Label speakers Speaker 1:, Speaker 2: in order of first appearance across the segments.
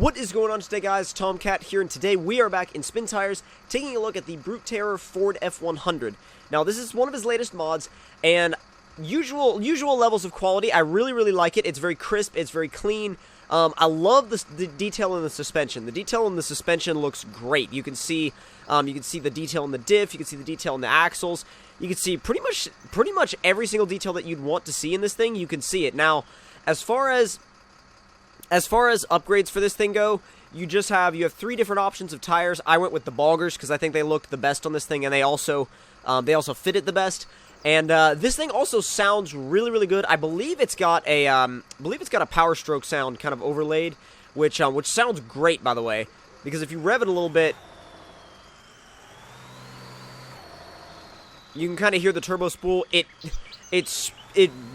Speaker 1: What is going on today, guys? Tomcat here, and today we are back in Spin Tires taking a look at the BruteTerror Ford F100. Now, this is one of his latest mods, and usual levels of quality. I really like it. It's very crisp. It's very clean. I love the detail in the suspension. The detail in the suspension looks great. You can see the detail in the diff. You can see the detail in the axles. You can see pretty much every single detail that you'd want to see in this thing. You can see it now. As far as upgrades for this thing go, you have 3 different options of tires. I went with the boggers because I think they looked the best on this thing, and they also fit it the best. And this thing also sounds really good. I believe it's got a Power Stroke sound kind of overlaid, which sounds great, by the way. Because if you rev it a little bit, you can kind of hear the turbo spool. It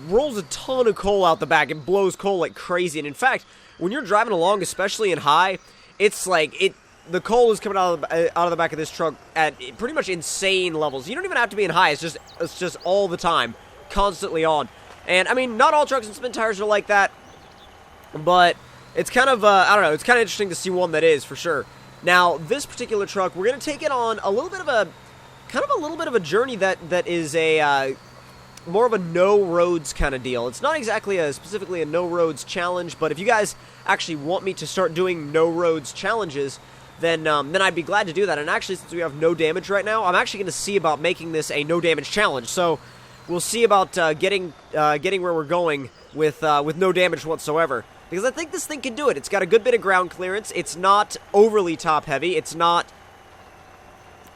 Speaker 1: rolls a ton of coal out the back. It blows coal like crazy. And in fact, when you're driving along, especially in high, it's like the coal is coming out of the back of this truck at pretty much insane levels. You don't even have to be in high. It's just all the time, constantly on. And I mean, not all trucks and Spin Tires are like that, but it's kind of I don't know. It's kind of interesting to see one that is for sure. Now, this particular truck, we're gonna take it on a little bit of a journey that is a more of a no roads kind of deal. It's not exactly specifically a no roads challenge, but if you guys actually want me to start doing no roads challenges, then I'd be glad to do that. And actually, since we have no damage right now, I'm actually going to see about making this a no damage challenge. So we'll see about getting where we're going with no damage whatsoever, because I think this thing can do it. It's got a good bit of ground clearance. It's not overly top heavy. It's not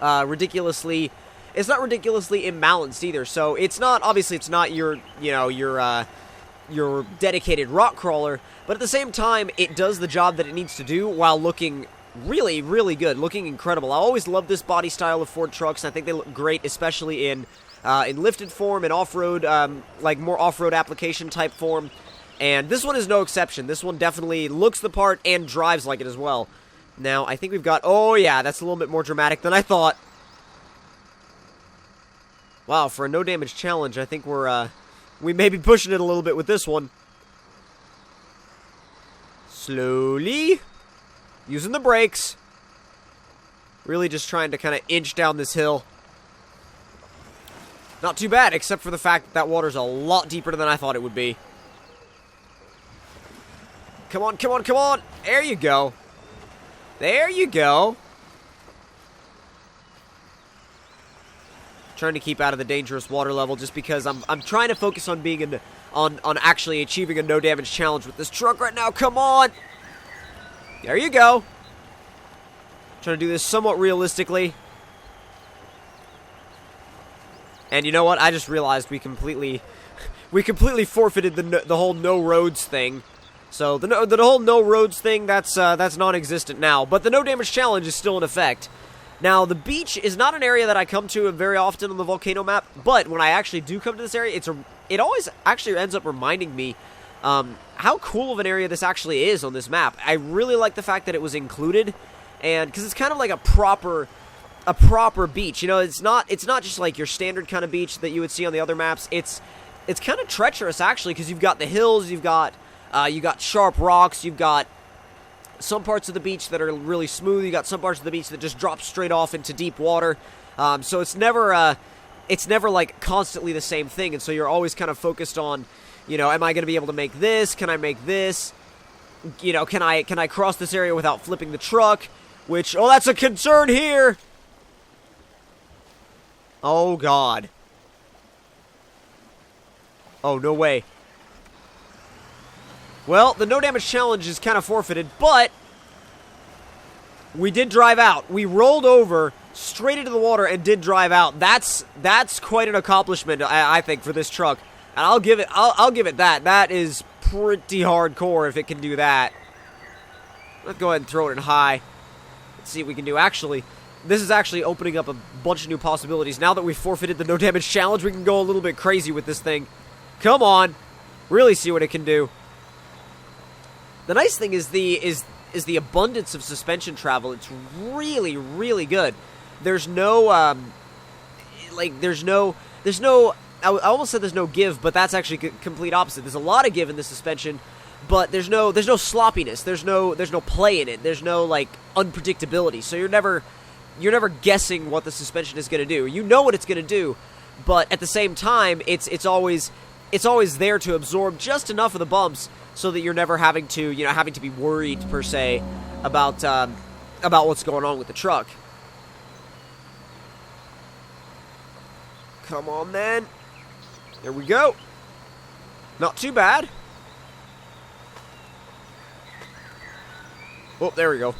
Speaker 1: ridiculously imbalanced either. So it's not your dedicated rock crawler, but at the same time, it does the job that it needs to do while looking really good, looking incredible. I always love this body style of Ford trucks, and I think they look great, especially in lifted form and off-road, like more off-road application type form. And this one is no exception. This one definitely looks the part and drives like it as well. Now, I think we've got, oh yeah, that's a little bit more dramatic than I thought. Wow, for a no damage challenge, I think we may be pushing it a little bit with this one. Slowly, using the brakes. Really just trying to kind of inch down this hill. Not too bad, except for the fact that water's a lot deeper than I thought it would be. Come on. There you go. There you go. Trying to keep out of the dangerous water level just because I'm trying to focus on being on actually achieving a no damage challenge with this truck right now. Come on. There you go. Trying to do this somewhat realistically. And you know what? I just realized we completely forfeited the whole no roads thing. So the whole no roads thing, that's non-existent now, but the no damage challenge is still in effect. Now, the beach is not an area that I come to very often on the volcano map, but when I actually do come to this area, it always actually ends up reminding me how cool of an area this actually is on this map. I really like the fact that it was included, and because it's kind of like a proper beach. You know, it's not just like your standard kind of beach that you would see on the other maps. It's kind of treacherous actually, because you've got the hills, you got sharp rocks, you've got some parts of the beach that are really smooth. You got some parts of the beach that just drop straight off into deep water. So it's never like constantly the same thing. And so you're always kind of focused on, you know, am I going to be able to make this? Can I make this? You know, can I cross this area without flipping the truck? Which, oh, that's a concern here. Oh God. Oh, no way. Well, the no damage challenge is kind of forfeited, but we did drive out. We rolled over straight into the water and did drive out. That's quite an accomplishment, I think, for this truck. And I'll give it that. That is pretty hardcore if it can do that. Let's go ahead and throw it in high. Let's see what we can do. Actually, this is actually opening up a bunch of new possibilities. Now that we've forfeited the no damage challenge, we can go a little bit crazy with this thing. Come on. Really see what it can do. The nice thing is the abundance of suspension travel. It's really good. There's no I almost said there's no give, but that's actually complete opposite. There's a lot of give in the suspension, but there's no sloppiness. There's no play in it. There's no like unpredictability. So you're never guessing what the suspension is going to do. You know what it's going to do, but at the same time, it's always there to absorb just enough of the bumps so that you're never having to be worried per se about what's going on with the truck. Come on, then. There we go. Not too bad. Oh, there we go.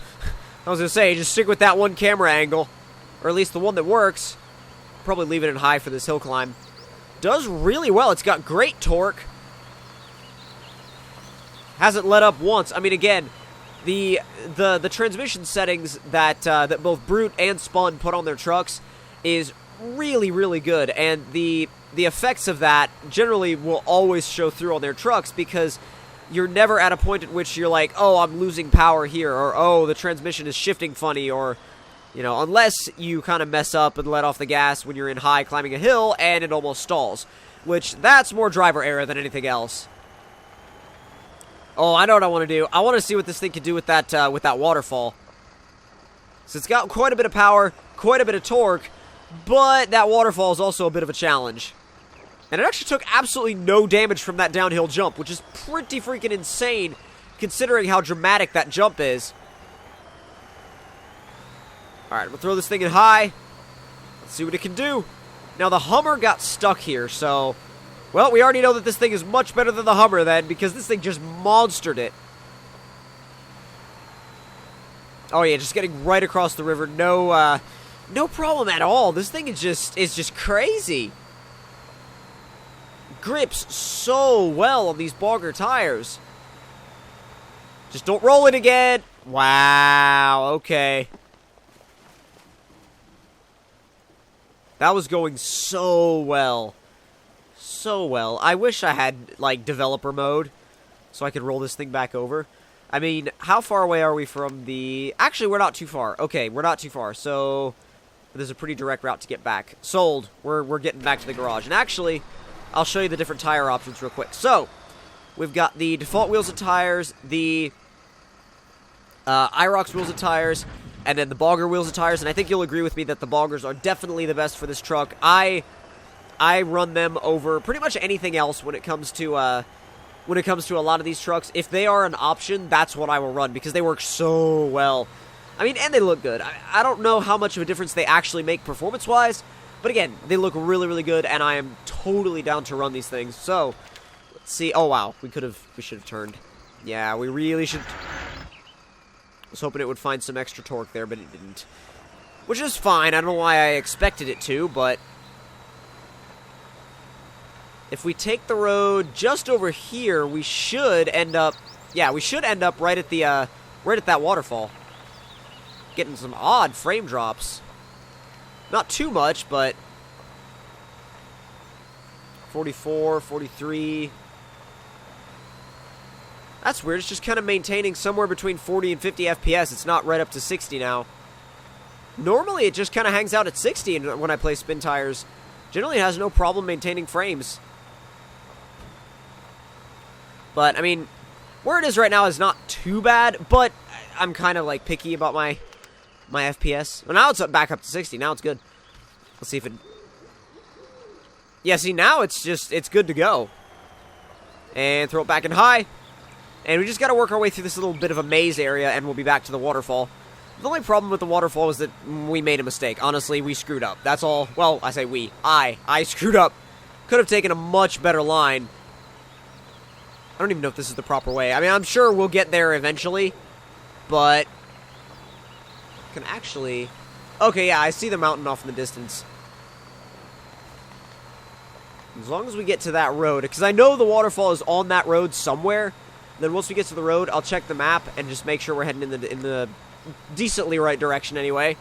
Speaker 1: I was going to say, just stick with that one camera angle. Or at least the one that works. Probably leave it in high for this hill climb. Does really well. It's got great torque. Hasn't let up once. I mean, again, the transmission settings that both Brute and Spun put on their trucks is really, really good. And the effects of that generally will always show through on their trucks because you're never at a point at which you're like, oh, I'm losing power here, or oh, the transmission is shifting funny, or, you know, unless you kind of mess up and let off the gas when you're in high climbing a hill and it almost stalls, which that's more driver error than anything else. Oh, I know what I want to do. I want to see what this thing can do with that waterfall. So it's got quite a bit of power, quite a bit of torque, but that waterfall is also a bit of a challenge. And it actually took absolutely no damage from that downhill jump, which is pretty freaking insane, considering how dramatic that jump is. Alright, we'll throw this thing in high. Let's see what it can do. Now, the Hummer got stuck here, so... Well, we already know that this thing is much better than the Hummer, then, because this thing just monstered it. Oh, yeah, just getting right across the river. No problem at all. This thing is just crazy. Grips so well on these bogger tires. Just don't roll it again. Wow, okay. That was going so well. So well. I wish I had, like, developer mode so I could roll this thing back over. I mean, how far away are we from the... Actually, we're not too far. Okay, we're not too far. So, there's a pretty direct route to get back. Sold. We're getting back to the garage. And actually... I'll show you the different tire options real quick. So, we've got the default wheels and tires, the IROX wheels and tires, and then the bogger wheels and tires. And I think you'll agree with me that the boggers are definitely the best for this truck. I run them over pretty much anything else when it comes to a lot of these trucks. If they are an option, that's what I will run because they work so well. I mean, and they look good. I don't know how much of a difference they actually make performance-wise. But again, they look really, really good, and I am totally down to run these things. So, let's see. Oh, wow. We should have turned. Yeah, we really should. I was hoping it would find some extra torque there, but it didn't. Which is fine. I don't know why I expected it to, but... If we take the road just over here, we should end up... Yeah, we should end up right at that waterfall. Getting some odd frame drops. Not too much, but 44, 43. That's weird. It's just kind of maintaining somewhere between 40 and 50 FPS. It's not right up to 60 now. Normally, it just kind of hangs out at 60 when I play spin tires. Generally, it has no problem maintaining frames. But, I mean, where it is right now is not too bad, but I'm kind of, like, picky about my FPS. Well, now it's back up to 60. Now it's good. Let's see if it... Yeah, see, now it's good to go. And throw it back in high. And we just got to work our way through this little bit of a maze area, and we'll be back to the waterfall. The only problem with the waterfall is that we made a mistake. Honestly, we screwed up. That's all. Well, I say we. I screwed up. Could have taken a much better line. I don't even know if this is the proper way. I mean, I'm sure we'll get there eventually. But... can actually... Okay, yeah, I see the mountain off in the distance. As long as we get to that road, because I know the waterfall is on that road somewhere. Then once we get to the road, I'll check the map and just make sure we're heading in the decently right direction anyway.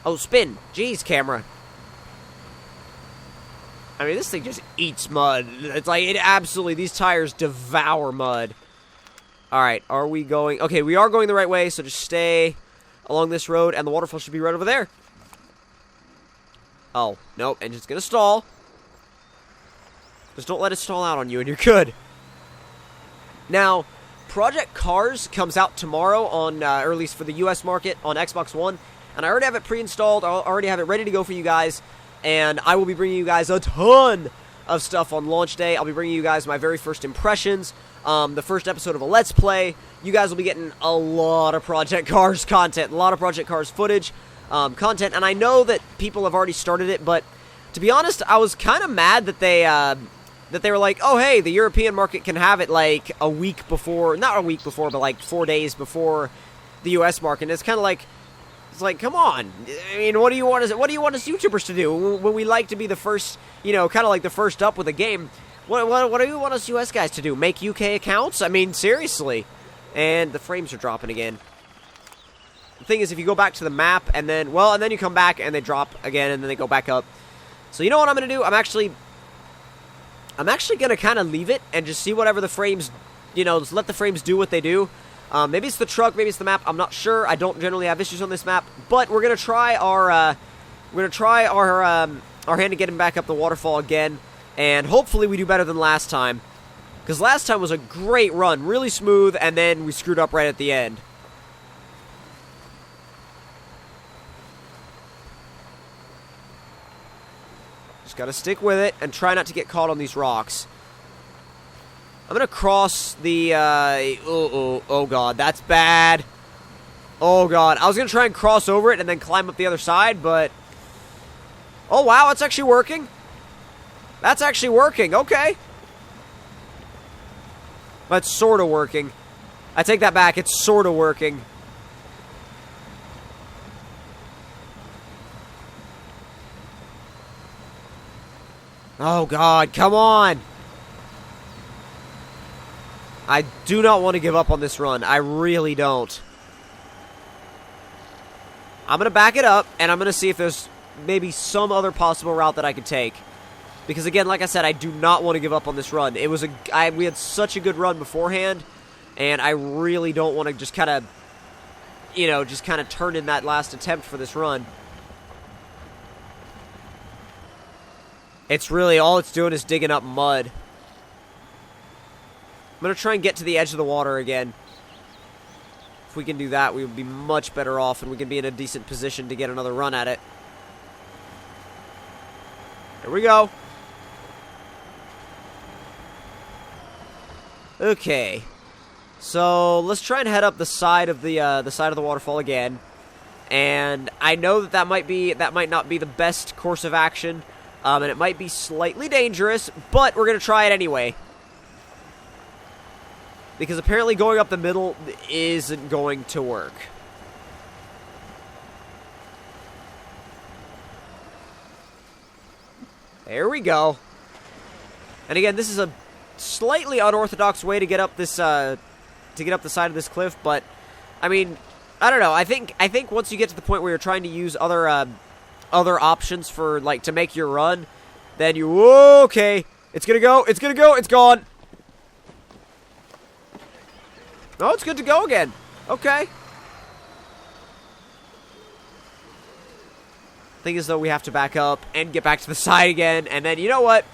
Speaker 1: Oh, spin. Jeez, camera. I mean, this thing just eats mud. It's like, it absolutely, these tires devour mud. Alright, are we going... Okay, we are going the right way, so just stay along this road, and the waterfall should be right over there. Oh, nope, engine's gonna stall. Just don't let it stall out on you, and you're good. Now, Project Cars comes out tomorrow on, or at least for the US market on Xbox One, and I already have it pre-installed, I already have it ready to go for you guys, and I will be bringing you guys a ton of stuff on launch day. I'll be bringing you guys my very first impressions, the first episode of a Let's Play. You guys will be getting a lot of Project Cars content, a lot of Project Cars footage, content, and I know that people have already started it, but to be honest, I was kind of mad that they were like, oh, hey, the European market can have it, like, a week before, not a week before, but, like, 4 days before the US market. And it's kind of like, it's like, come on. I mean, what do you want us YouTubers to do when we like to be the first, you know, kind of like the first up with a game? What do you want us US guys to do? Make UK accounts? I mean, seriously. And the frames are dropping again. The thing is, if you go back to the map, and then, well, and then you come back, and they drop again, and then they go back up. So you know what I'm going to do? I'm actually going to kind of leave it and just see whatever the frames, you know, just let the frames do what they do. Maybe it's the truck, maybe it's the map, I'm not sure. I don't generally have issues on this map, but we're going to try our hand to get him back up the waterfall again, and hopefully we do better than last time. Because last time was a great run, really smooth, and then we screwed up right at the end. Gotta stick with it and try not to get caught on these rocks. I'm gonna cross the, oh god, that's bad. Oh god, I was gonna try and cross over it and then climb up the other side, but... Oh wow, it's actually working. That's actually working, okay. That's sorta working. I take that back, it's sorta working. Oh, God, come on! I do not want to give up on this run. I really don't. I'm going to back it up, and I'm going to see if there's maybe some other possible route that I could take. Because, again, like I said, I do not want to give up on this run. It was we had such a good run beforehand, and I really don't want to just kind of, you know, just kind of turn in that last attempt for this run. It's really, all it's doing is digging up mud. I'm going to try and get to the edge of the water again. If we can do that, we would be much better off, and we can be in a decent position to get another run at it. Here we go. Okay. So, let's try and head up the side of the waterfall again. And I know that might not be the best course of action. And it might be slightly dangerous, but we're going to try it anyway. Because apparently going up the middle isn't going to work. There we go. And again, this is a slightly unorthodox way to get up this, to get up the side of this cliff, but, I mean, I don't know. I think once you get to the point where you're trying to use other options for, like, to make your run, then okay, it's gonna go, it's gone. Oh, it's good to go again. Okay. Thing is, though, we have to back up and get back to the side again, and then, you know what,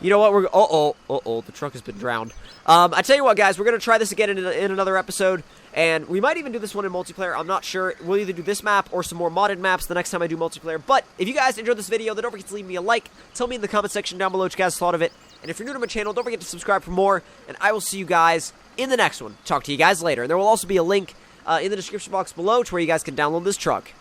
Speaker 1: we're, the truck has been drowned. I tell you what, guys, we're gonna try this again in another episode. And we might even do this one in multiplayer. I'm not sure. We'll either do this map or some more modded maps the next time I do multiplayer. But if you guys enjoyed this video, then don't forget to leave me a like. Tell me in the comment section down below what you guys thought of it. And if you're new to my channel, don't forget to subscribe for more. And I will see you guys in the next one. Talk to you guys later. And there will also be a link in the description box below to where you guys can download this truck.